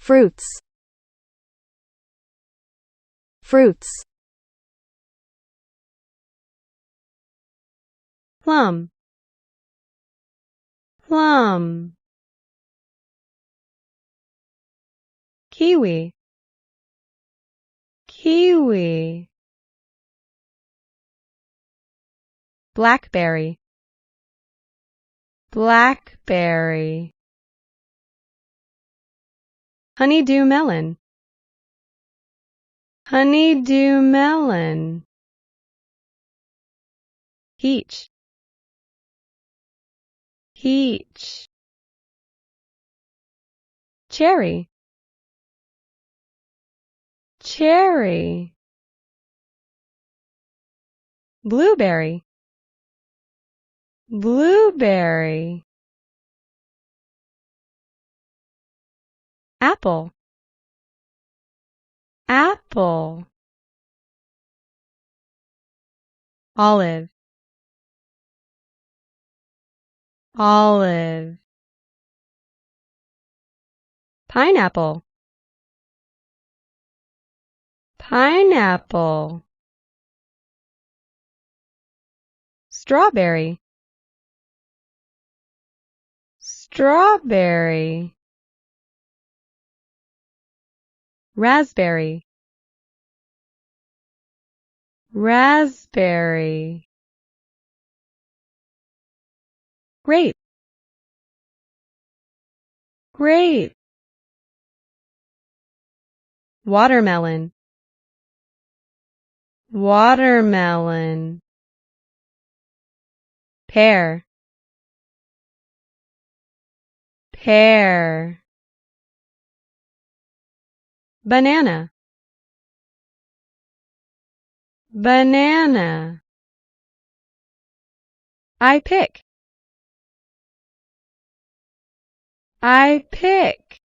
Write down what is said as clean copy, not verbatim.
fruits, fruits. Plum, plum. Kiwi, kiwi. Blackberry, blackberry. Honeydew melon, honeydew melon. Peach, peach. Cherry, cherry. Blueberry, blueberry. Apple, apple. Olive, olive. Pineapple, pineapple. Strawberry, strawberry. Raspberry, raspberry. Grape, grape. Watermelon, watermelon. Pear, pear. Banana, banana. I pick, I pick.